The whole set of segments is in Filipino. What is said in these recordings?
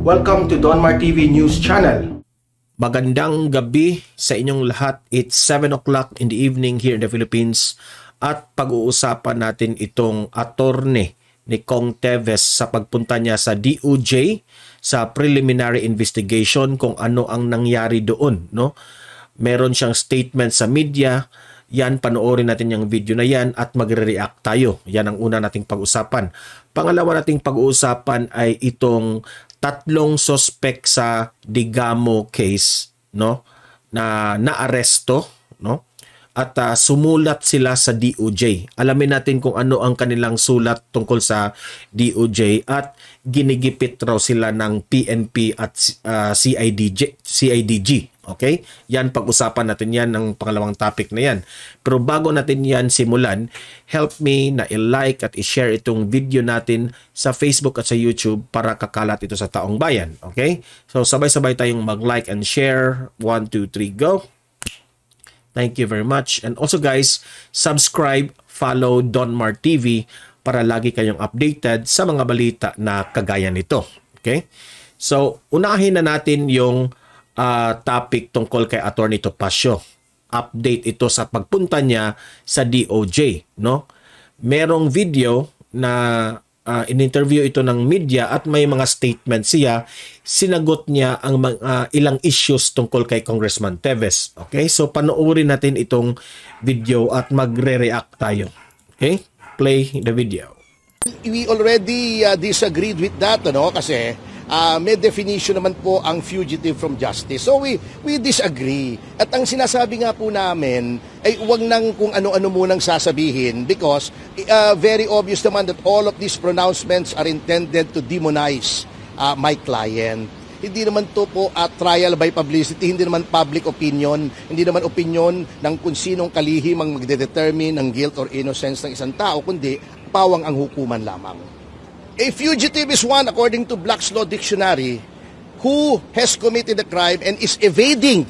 Welcome to Donmar TV News Channel. Magandang gabi sa inyong lahat. It's 7 o'clock in the evening here in the Philippines at pag-uusapan natin itong attorney ni Kong Teves sa pagpunta niya sa DOJ sa preliminary investigation kung ano ang nangyari doon, no? Meron siyang statement sa media. Yan, panoorin natin yung video na yan at magre-react tayo. Yan ang una nating pag-usapan. Pangalawa nating pag-uusapan ay itong tatlong suspect sa Digamo case, no, na naaresto, no, at sumulat sila sa DOJ. Alamin natin kung ano ang kanilang sulat tungkol sa DOJ at ginigipit raw sila ng PNP at CIDG. Okay? Yan, pag-usapan natin yan ng pangalawang topic na yan. Pero bago natin yan simulan, help me na i-like at i-share itong video natin sa Facebook at sa YouTube para kakalat ito sa taong bayan. Okay? So, sabay-sabay tayong mag-like and share. 1, 2, 3, go! Thank you very much. And also guys, subscribe, follow Donmar TV para lagi kayong updated sa mga balita na kagaya nito. Okay? So, unahin na natin yung topic tungkol kay Attorney Topacio. Update ito sa pagpunta niya sa DOJ, no? Merong video na in-interview ito ng media at may mga statement siya. Sinagot niya ang ilang issues tungkol kay Congressman Teves. Okay? So panoorin natin itong video at magre-react tayo. Okay? Play the video. We already disagreed with that, ano? Kasi may definition naman po ang fugitive from justice. So we disagree. At ang sinasabi nga po namin ay huwag nang kung ano-ano munang sasabihin because very obvious naman that all of these pronouncements are intended to demonize my client. Hindi naman to po trial by publicity, hindi naman public opinion, hindi naman opinion ng kung sinong kalihim ang magdedetermine ng guilt or innocence ng isang tao, kundi pawang ang hukuman lamang. A fugitive is one, according to Black's Law Dictionary, who has committed a crime and is evading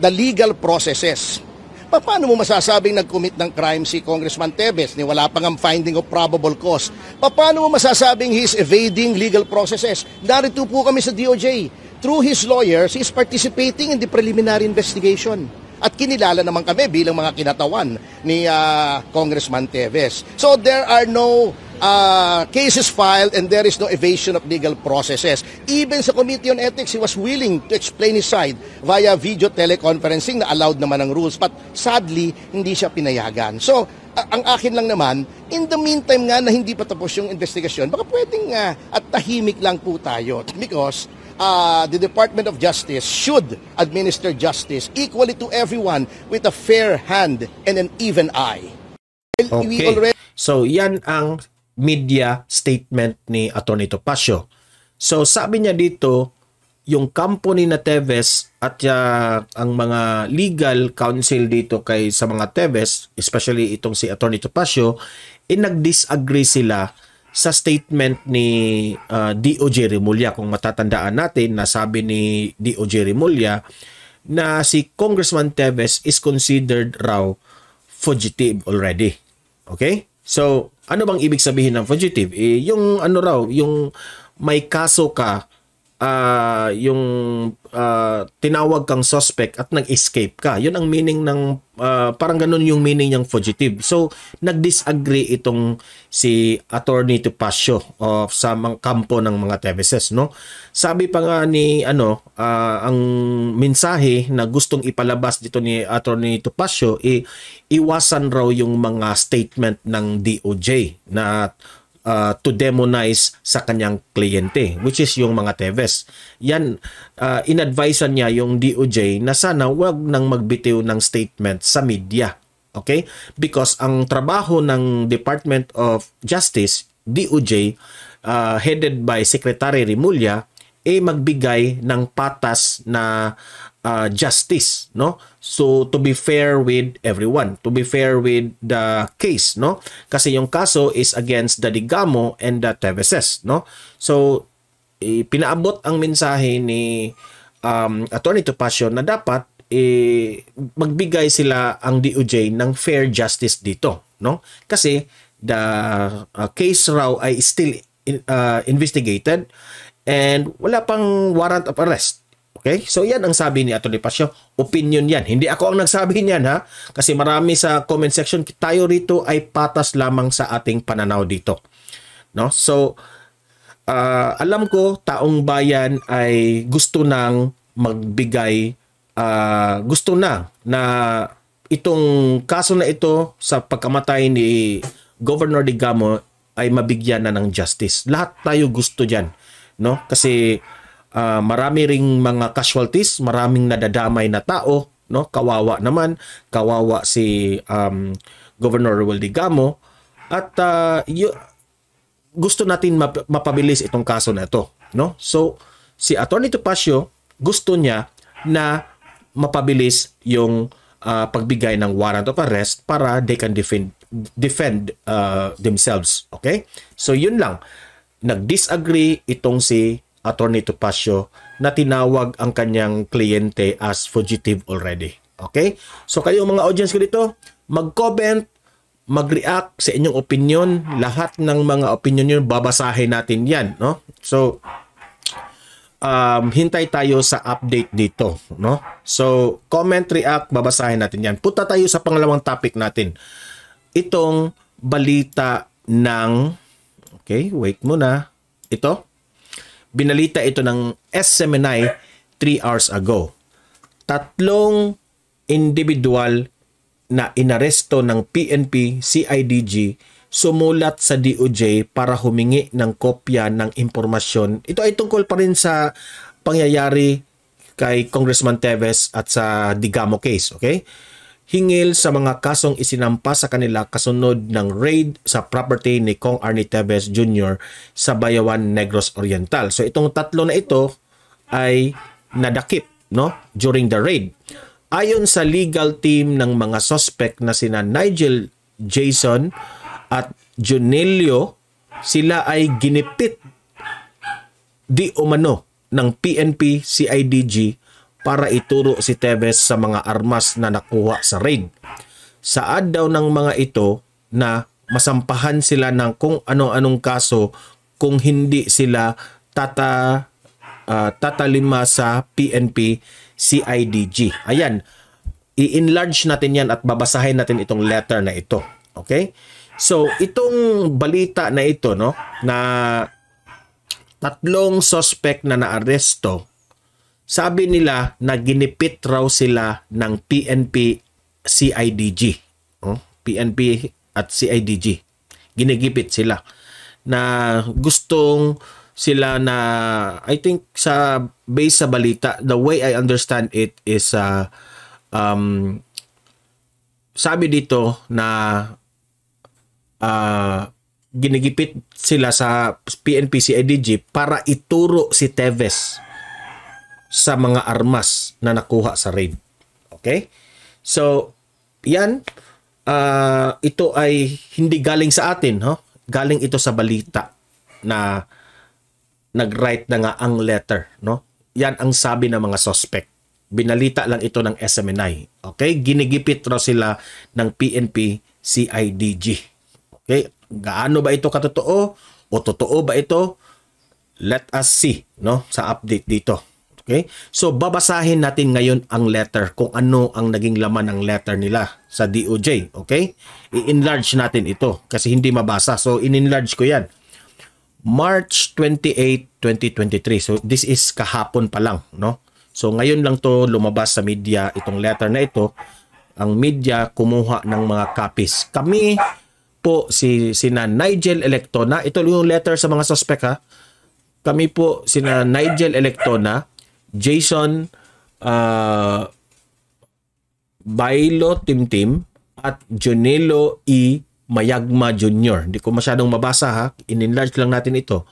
the legal processes. Paano mo masasabing nag-commit ng crime si Congressman Teves ni wala pang ang finding of probable cause? Paano mo masasabing he is evading legal processes? Narito po kami sa DOJ. Through his lawyers, he is participating in the preliminary investigation. At kinilala naman kami bilang mga kinatawan ni Congressman Teves. So there are no cases filed and there is no evasion of legal processes. Even sa Committee on Ethics, he was willing to explain his side via video teleconferencing na allowed naman ng rules. But sadly, hindi siya pinayagan. So, ang akin lang naman, in the meantime nga na hindi pa tapos yung investigasyon, baka pwedeng at tahimik lang po tayo. Because the Department of Justice should administer justice equally to everyone with a fair hand and an even eye. Okay. So, yan ang media statement ni Attorney Topacio. So sabi niya dito, yung company na Teves at ang mga legal counsel dito kay sa mga Teves, especially itong si Attorney Topacio, nag-disagree sila sa statement ni DOJ Remulla. Kung matatandaan natin, nasabi ni DOJ Remulla na si Congressman Teves is considered raw fugitive already. Okay? So, ano bang ibig sabihin ng fugitive? Yung ano raw, yung may kaso ka, yung tinawag kang suspect at nag-escape ka. Yun ang meaning ng, parang ganun yung meaning ng fugitive. So, nag-disagree itong si Attorney Topacio sa kampo ng mga Teveses, no? Sabi pa nga ni, ang mensahe na gustong ipalabas dito ni Attorney Topacio, iwasan raw yung mga statement ng DOJ na to demonize sa kanyang kliyente, which is yung mga Teves. Yan, in-advisean niya yung DOJ na sana wag nang magbitiw ng statement sa media. Okay? Because ang trabaho ng Department of Justice, DOJ, headed by Secretary Remulla, magbigay ng patas na justice, no? So to be fair with everyone, to be fair with the case, no? Kasi yung kaso is against the Digamo and the Teveses, no? So pinaabot ang mensahe ni Attorney Topacio na dapat magbigay sila ang DOJ ng fair justice dito, no? Kasi the case raw ay still investigated and wala pang warrant of arrest. Okay? So yan ang sabi ni Atty. Pasio. Opinion yan. Hindi ako ang nagsabi niyan ha. Kasi marami sa comment section, tayo rito ay patas lamang sa ating pananaw dito. No? So, alam ko, taong bayan ay gusto nang magbigay, gusto na itong kaso na ito sa pagkamatay ni Governor Digamo ay mabigyan na ng justice. Lahat tayo gusto dyan. No? Kasi marami ring mga casualties, maraming nadadamay na tao, no? Kawawa naman, kawawa si Governor Ruel Digamo at gusto natin mapabilis itong kaso na ito, no? So si Atty. Topacio gusto niya na mapabilis yung pagbigay ng warrant of arrest para they can defend themselves, okay? So yun lang. Nag-disagree itong si Atty. Topacio na tinawag ang kanyang kliyente as fugitive already. Okay? So kayo mga audience ko dito, mag-comment, mag-react sa inyong opinion. Lahat ng mga opinion nyo, babasahin natin yan. No? So, hintay tayo sa update dito. No? So, comment, react, babasahin natin yan. Punta tayo sa pangalawang topic natin. Itong balita ng... Okay, wait muna. Ito. Binalita ito ng SMNI 3 hours ago. 3 individual na inaresto ng PNP, CIDG, sumulat sa DOJ para humingi ng kopya ng impormasyon. Ito ay tungkol pa rin sa pangyayari kay Congressman Teves at sa Digamo case. Okay? Hingil sa mga kasong isinampa sa kanila kasunod ng raid sa property ni Kong Arnie Teves Jr. sa Bayawan, Negros Oriental. So itong 3 na ito ay nadakip, no, during the raid. Ayon sa legal team ng mga suspect na sina Nigel Jason at Junelio, sila ay ginipit di umano ng PNP CIDG para ituro si Teves sa mga armas na nakuha sa raid. Saad daw ng mga ito na masampahan sila ng kung ano-anong kaso kung hindi sila tatalima sa PNP CIDG. Ayan, i-enlarge natin yan at babasahin natin itong letter na ito. Okay? So, itong balita na ito, no, na 3 suspect na naaresto, sabi nila na ginipit raw sila ng PNP CIDG. PNP at CIDG. Ginigipit sila. Na gustong sila na, I think sa base sa balita, the way I understand it is sabi dito na ginigipit sila sa PNP CIDG para ituro si Teves sa mga armas na nakuha sa raid. Okay? So, yan. Ito ay hindi galing sa atin. Galing ito sa balita na nag-write na nga ang letter. No? Yan ang sabi ng mga suspect. Binalita lang ito ng SMNI. Okay? Ginigipit raw sila ng PNP CIDG. Okay? Gaano ba ito katotoo? O totoo ba ito? Let us see, no, sa update dito. Okay? So, babasahin natin ngayon ang letter, kung ano ang naging laman ng letter nila sa DOJ. Okay? I-enlarge natin ito kasi hindi mabasa. So, in-enlarge ko yan. March 28, 2023. So, this is kahapon pa lang, no? So, ngayon lang to lumabas sa media, itong letter na ito. Ang media kumuha ng mga copies. Kami po, sina Nigel Electona, ito yung letter sa mga suspect ha. Kami po, sina Nigel Electona, Jason Bailo Timtim at Junelo E. Mayagma Jr. Hindi ko masyadong mabasa ha. In-enlarge lang natin ito.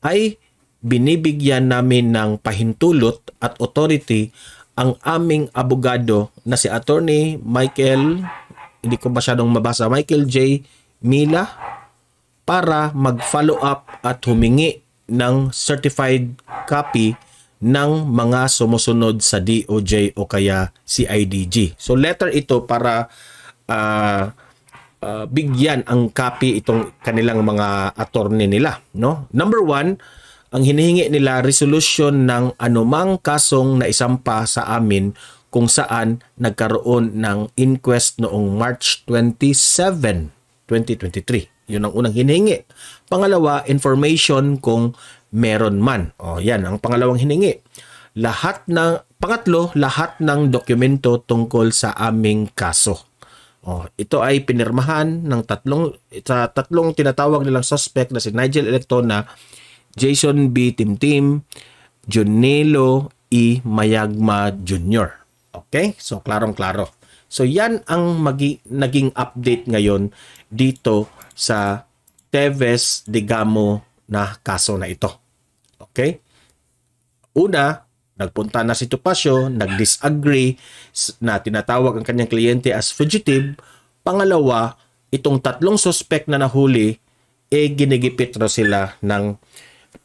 Ay binibigyan namin ng pahintulot at authority ang aming abogado na si Attorney Michael, hindi ko masyadong mabasa, Michael J. Mila para mag-follow up at humingi ng certified copy ng mga sumusunod sa DOJ o kaya CIDG. So letter ito para bigyan ang copy itong kanilang mga attorney nila, no? Number 1, ang hinihingi nila resolution ng anumang kasong na isampa sa amin kung saan nagkaroon ng inquest noong March 27, 2023. Yun ang unang hinihingi. Pangalawa, information kung meron man. O yan, ang pangalawang hinihingi. Pangatlo, lahat ng dokumento tungkol sa aming kaso. O, ito ay pinirmahan ng tatlong tinatawag nilang suspect na si Nigel Electona, Jason B. Timtim, Junelo E. Mayagma Jr. Okay? So, klarong-klaro. So, yan ang naging update ngayon dito sa Teves Digamo na kaso na ito. Okay? Una, nagpunta na si Topacio, nag-disagree na tinatawag ang kanyang kliyente as fugitive. Pangalawa, itong tatlong suspect na nahuli, ginigipit raw sila ng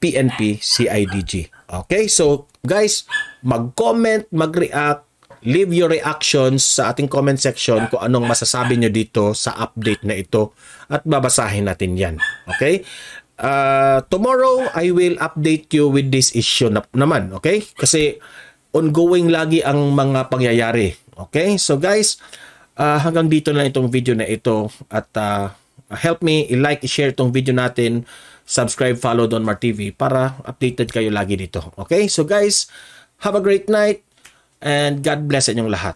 PNP CIDG. Okay? So, guys, mag-comment, mag-react, leave your reactions sa ating comment section kung anong masasabi nyo dito sa update na ito at babasahin natin yan. Okay? Tomorrow, I will update you with this issue naman. Okay? Kasi ongoing lagi ang mga pangyayari. Okay? So guys, hanggang dito na itong video na ito at help me i-like, i-share itong video natin, subscribe, follow Don Mar TV para updated kayo lagi dito. Okay? So guys, have a great night and God bless inyong lahat.